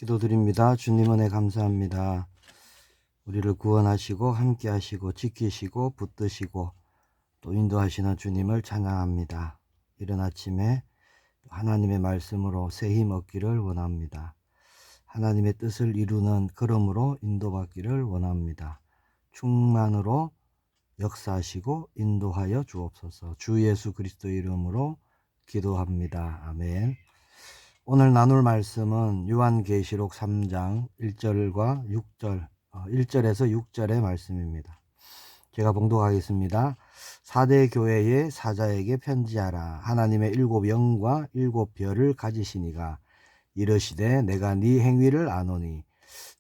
기도드립니다. 주님 은혜 감사합니다. 우리를 구원하시고 함께 하시고 지키시고 붙드시고 또 인도하시는 주님을 찬양합니다. 이른 아침에 하나님의 말씀으로 새 힘 얻기를 원합니다. 하나님의 뜻을 이루는 걸음으로 인도받기를 원합니다. 충만으로 역사하시고 인도하여 주옵소서. 주 예수 그리스도 이름으로 기도합니다. 아멘. 오늘 나눌 말씀은 요한계시록 3장 1절과 6절, 1절에서 6절의 말씀입니다. 제가 봉독하겠습니다. 사대 교회의 사자에게 편지하라. 하나님의 일곱 영과 일곱 별을 가지시니가 이르시되 내가 네 행위를 아노니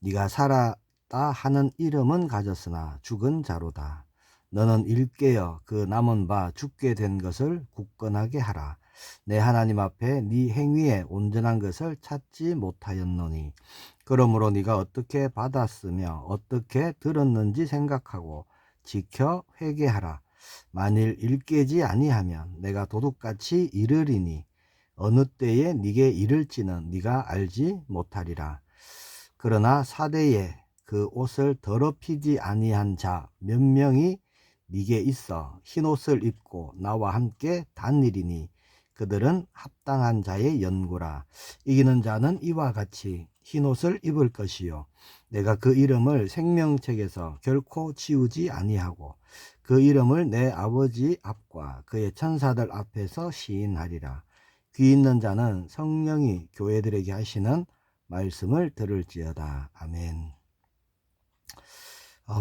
네가 살았다 하는 이름은 가졌으나 죽은 자로다. 너는 일깨어 그 남은 바 죽게 된 것을 굳건하게 하라. 내 하나님 앞에 네 행위에 온전한 것을 찾지 못하였노니 그러므로 네가 어떻게 받았으며 어떻게 들었는지 생각하고 지켜 회개하라. 만일 일깨지 아니하면 내가 도둑같이 이르리니 어느 때에 네게 이를지는 네가 알지 못하리라. 그러나 사대에 그 옷을 더럽히지 아니한 자 몇 명이 네게 있어 흰옷을 입고 나와 함께 다니리니 그들은 합당한 자의 연고라. 이기는 자는 이와 같이 흰옷을 입을 것이요 내가 그 이름을 생명책에서 결코 지우지 아니하고 그 이름을 내 아버지 앞과 그의 천사들 앞에서 시인하리라. 귀 있는 자는 성령이 교회들에게 하시는 말씀을 들을지어다. 아멘.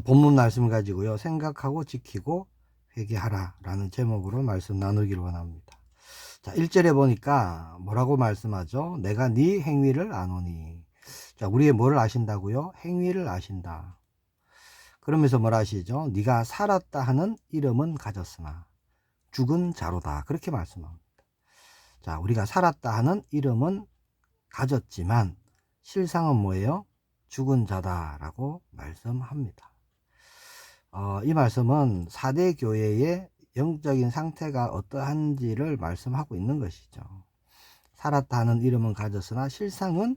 본문 말씀 가지고요, 생각하고 지키고 회개하라 라는 제목으로 말씀 나누기를 원합니다. 자, 1절에 보니까 뭐라고 말씀하죠? 내가 네 행위를 아노니. 자, 우리의 뭐를 아신다고요? 행위를 아신다. 그러면서 뭐라 하시죠? 네가 살았다 하는 이름은 가졌으나 죽은 자로다. 그렇게 말씀합니다. 자, 우리가 살았다 하는 이름은 가졌지만 실상은 뭐예요? 죽은 자다라고 말씀합니다. 이 말씀은 4대 교회의 영적인 상태가 어떠한지를 말씀하고 있는 것이죠. 살았다 하는 이름은 가졌으나 실상은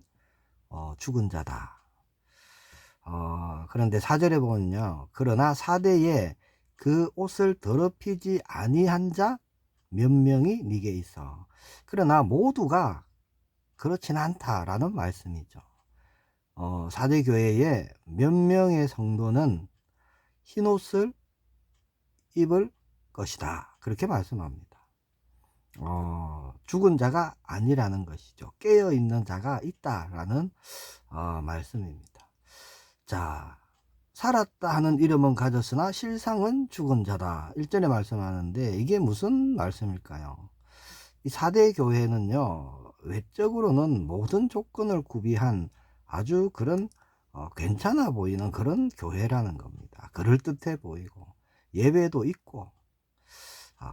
죽은 자다. 그런데 4절에 보면요, 그러나 4대에 그 옷을 더럽히지 아니한 자 몇 명이 네게 있어. 그러나 모두가 그렇진 않다라는 말씀이죠. 4대 교회에 몇 명의 성도는 흰옷을 입을 것이다. 그렇게 말씀합니다. 죽은 자가 아니라는 것이죠. 깨어있는 자가 있다라는 말씀입니다. 자, 살았다 하는 이름은 가졌으나 실상은 죽은 자다. 1절에 말씀하는데 이게 무슨 말씀일까요? 이 4대 교회는요, 외적으로는 모든 조건을 구비한 아주 그런 괜찮아 보이는 그런 교회라는 겁니다. 그럴듯해 보이고 예배도 있고,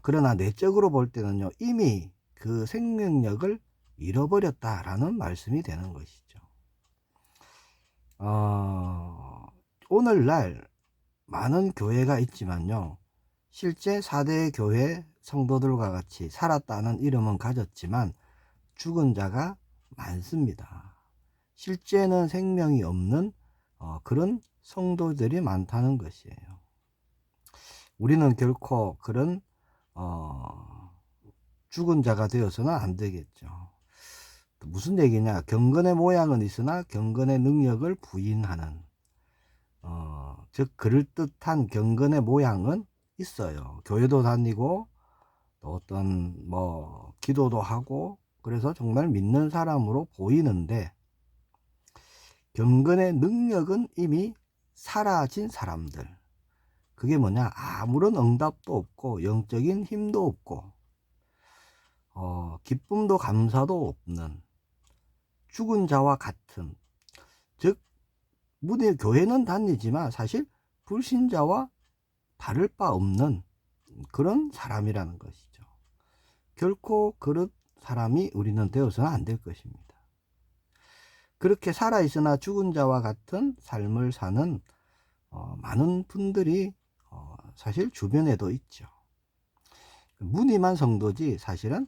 그러나 내적으로 볼 때는요, 이미 그 생명력을 잃어버렸다라는 말씀이 되는 것이죠. 오늘날 많은 교회가 있지만요, 실제 4대 교회 성도들과 같이 살았다는 이름은 가졌지만 죽은 자가 많습니다. 실제는 생명이 없는 그런 성도들이 많다는 것이에요. 우리는 결코 그런 죽은 자가 되어서는 안 되겠죠. 무슨 얘기냐? 경건의 모양은 있으나 경건의 능력을 부인하는, 즉 그럴듯한 경건의 모양은 있어요. 교회도 다니고 또 어떤 기도도 하고 그래서 정말 믿는 사람으로 보이는데 경건의 능력은 이미 사라진 사람들. 그게 뭐냐? 아무런 응답도 없고 영적인 힘도 없고 기쁨도 감사도 없는 죽은 자와 같은, 즉 교회는 다니지만 사실 불신자와 다를 바 없는 그런 사람이라는 것이죠. 결코 그런 사람이 우리는 되어서는 안 될 것입니다. 그렇게 살아있으나 죽은 자와 같은 삶을 사는 많은 분들이 사실 주변에도 있죠. 무늬만 성도지 사실은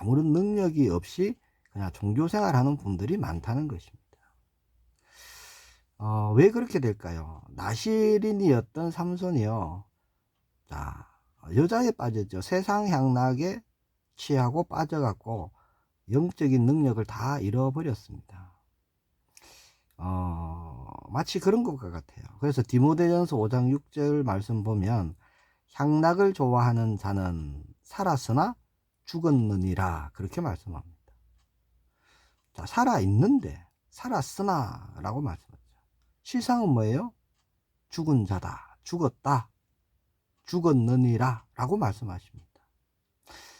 아무런 능력이 없이 그냥 종교생활하는 분들이 많다는 것입니다. 왜 그렇게 될까요? 나시린이었던 삼손이요. 자, 여자에 빠졌죠. 세상 향락에 취하고 빠져갖고 영적인 능력을 다 잃어버렸습니다. 마치 그런 것과 같아요. 그래서 디모데전서 5장 6절 말씀 보면 향락을 좋아하는 자는 살았으나 죽었느니라 그렇게 말씀합니다. 자, 살아있는데 살았으나 라고 말씀하죠. 실상은 뭐예요? 죽은 자다, 죽었다, 죽었느니라 라고 말씀하십니다.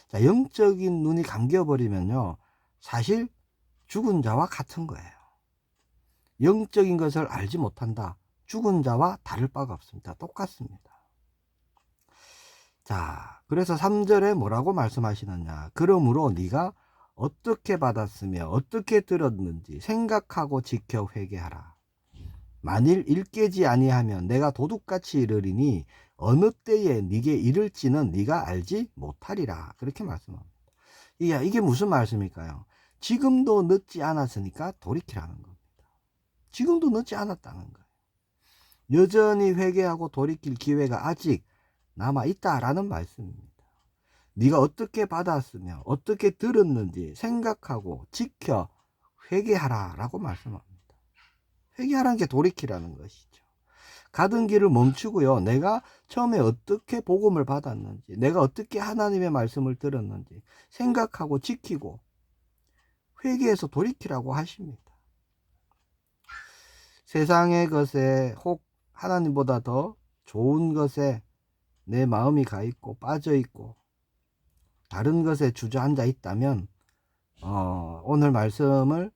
자, 영적인 눈이 감겨버리면요 사실 죽은 자와 같은 거예요. 영적인 것을 알지 못한다. 죽은 자와 다를 바가 없습니다. 똑같습니다. 자, 그래서 3절에 뭐라고 말씀하시느냐. 그러므로 네가 어떻게 받았으며 어떻게 들었는지 생각하고 지켜 회개하라. 만일 일깨지 아니하면 내가 도둑같이 이르리니 어느 때에 네게 이를지는 네가 알지 못하리라. 그렇게 말씀합니다. 이게 무슨 말씀일까요? 지금도 늦지 않았으니까 돌이키라는 겁니다. 지금도 늦지 않았다는 거예요. 여전히 회개하고 돌이킬 기회가 아직 남아있다라는 말씀입니다. 네가 어떻게 받았으며 어떻게 들었는지 생각하고 지켜 회개하라 라고 말씀합니다. 회개하라는 게 돌이키라는 것이죠. 가던 길을 멈추고요. 내가 처음에 어떻게 복음을 받았는지, 내가 어떻게 하나님의 말씀을 들었는지 생각하고 지키고 회개해서 돌이키라고 하십니다. 세상의 것에 혹 하나님보다 더 좋은 것에 내 마음이 가 있고 빠져 있고 다른 것에 주저앉아 있다면 오늘 말씀을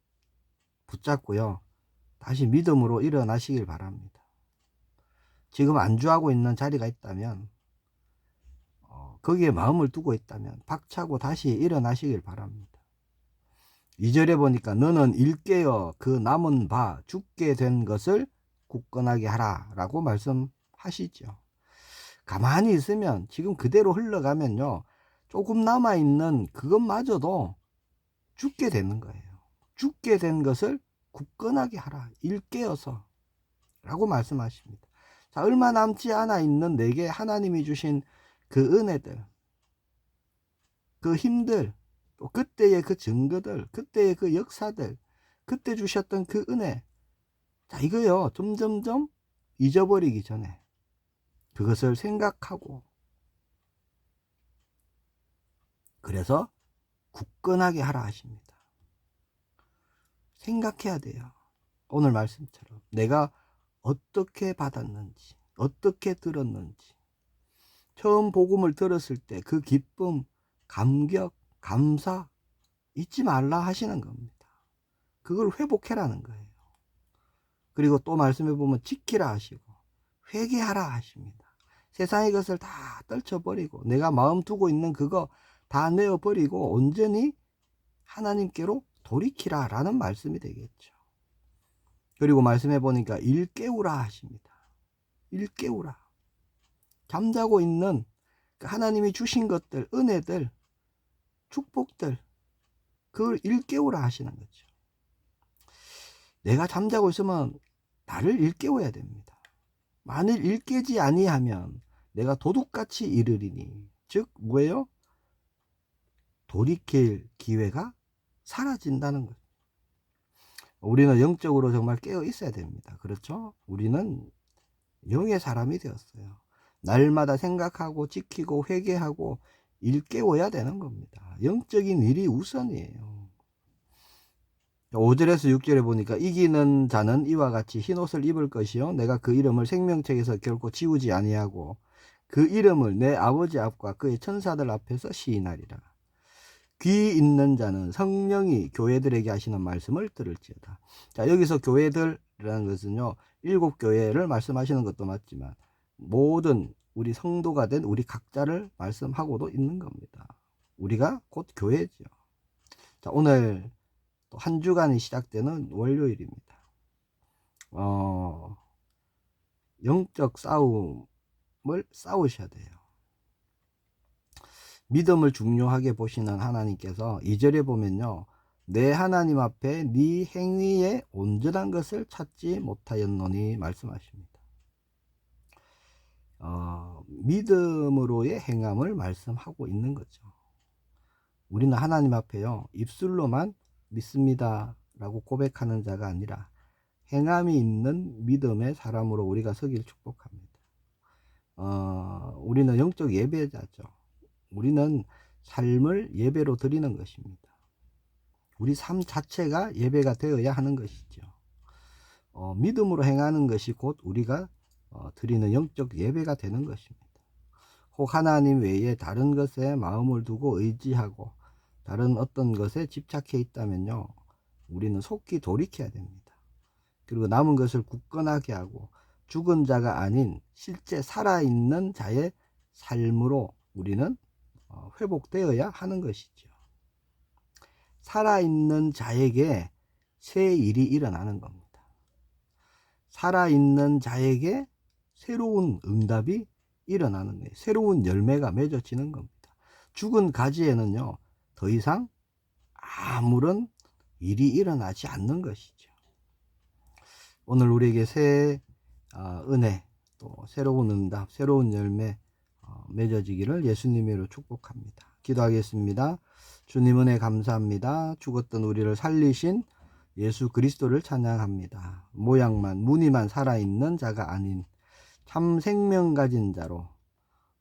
붙잡고요. 다시 믿음으로 일어나시길 바랍니다. 지금 안주하고 있는 자리가 있다면 거기에 마음을 두고 있다면 박차고 다시 일어나시길 바랍니다. 2절에 보니까 너는 일깨어 그 남은 바 죽게 된 것을 굳건하게 하라 라고 말씀하시죠. 가만히 있으면 지금 그대로 흘러가면요 조금 남아있는 그것마저도 죽게 되는 거예요. 죽게 된 것을 굳건하게 하라. 일깨어서 라고 말씀하십니다. 자, 얼마 남지 않아 있는 내게 하나님이 주신 그 은혜들, 그 힘들, 또 그때의 그 증거들, 그때의 그 역사들, 그때 주셨던 그 은혜, 자, 이거요 점점점 잊어버리기 전에 그것을 생각하고 그래서 굳건하게 하라 하십니다. 생각해야 돼요. 오늘 말씀처럼 내가 어떻게 받았는지, 어떻게 들었는지, 처음 복음을 들었을 때 그 기쁨, 감격, 감사 잊지 말라 하시는 겁니다. 그걸 회복해라는 거예요. 그리고 또 말씀해 보면 지키라 하시고 회개하라 하십니다. 세상의 것을 다 떨쳐버리고 내가 마음 두고 있는 그거 다 내어버리고 온전히 하나님께로 돌이키라 라는 말씀이 되겠죠. 그리고 말씀해 보니까 일깨우라 하십니다. 일깨우라. 잠자고 있는 하나님이 주신 것들, 은혜들, 축복들, 그걸 일깨우라 하시는 거죠. 내가 잠자고 있으면 나를 일깨워야 됩니다. 만일 일깨지 아니하면 내가 도둑같이 이르리니, 즉 뭐예요? 돌이킬 기회가 사라진다는 거죠. 우리는 영적으로 정말 깨어 있어야 됩니다. 그렇죠? 우리는 영의 사람이 되었어요. 날마다 생각하고 지키고 회개하고 일깨워야 되는 겁니다. 영적인 일이 우선이에요. 5절에서 6절에 보니까 이기는 자는 이와 같이 흰옷을 입을 것이요 내가 그 이름을 생명책에서 결코 지우지 아니하고 그 이름을 내 아버지 앞과 그의 천사들 앞에서 시인하리라. 귀 있는 자는 성령이 교회들에게 하시는 말씀을 들을지어다. 자, 여기서 교회들이라는 것은요 7교회를 말씀하시는 것도 맞지만 모든 우리 성도가 된 우리 각자를 말씀하고도 있는 겁니다. 우리가 곧 교회죠. 자, 오늘 또 한 주간이 시작되는 월요일입니다. 영적 싸움을 싸우셔야 돼요. 믿음을 중요하게 보시는 하나님께서 2절에 보면요 내 하나님 앞에 네 행위의 온전한 것을 찾지 못하였노니 말씀하십니다. 믿음으로의 행함을 말씀하고 있는 거죠. 우리는 하나님 앞에요, 입술로만 믿습니다 라고 고백하는 자가 아니라 행함이 있는 믿음의 사람으로 우리가 서길 축복합니다. 우리는 영적 예배자죠. 우리는 삶을 예배로 드리는 것입니다. 우리 삶 자체가 예배가 되어야 하는 것이죠. 믿음으로 행하는 것이 곧 우리가 드리는 영적 예배가 되는 것입니다. 혹 하나님 외에 다른 것에 마음을 두고 의지하고 다른 어떤 것에 집착해 있다면요, 우리는 속히 돌이켜야 됩니다. 그리고 남은 것을 굳건하게 하고 죽은 자가 아닌 실제 살아있는 자의 삶으로 우리는 회복되어야 하는 것이죠. 살아있는 자에게 새 일이 일어나는 겁니다. 살아있는 자에게 새로운 응답이 일어나는 거예요. 새로운 열매가 맺어지는 겁니다. 죽은 가지에는요, 더 이상 아무런 일이 일어나지 않는 것이죠. 오늘 우리에게 새 은혜, 또 새로운 응답, 새로운 열매 맺어지기를 예수님으로 축복합니다. 기도하겠습니다. 주님 은혜 감사합니다. 죽었던 우리를 살리신 예수 그리스도를 찬양합니다. 모양만 무늬만 살아있는 자가 아닌 참 생명 가진 자로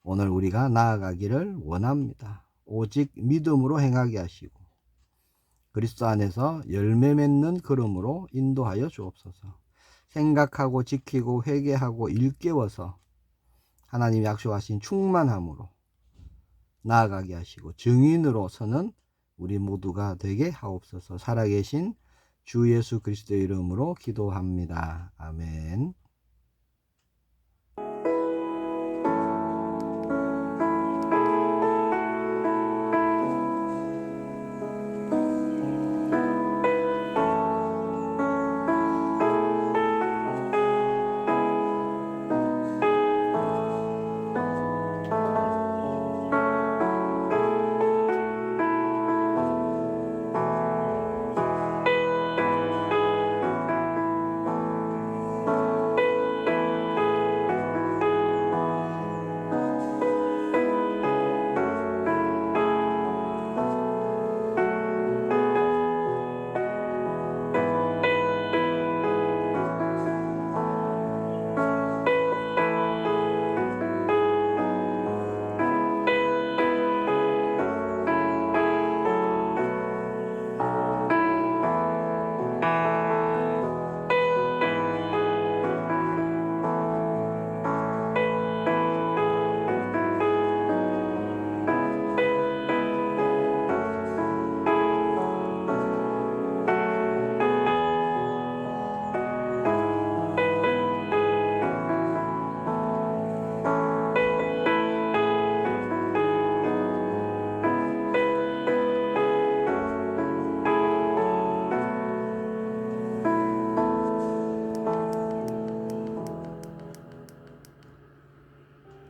오늘 우리가 나아가기를 원합니다. 오직 믿음으로 행하게 하시고 그리스도 안에서 열매 맺는 걸음으로 인도하여 주옵소서. 생각하고 지키고 회개하고 일깨워서 하나님 약속하신 충만함으로 나아가게 하시고 증인으로서는 우리 모두가 되게 하옵소서. 살아계신 주 예수 그리스도의 이름으로 기도합니다. 아멘.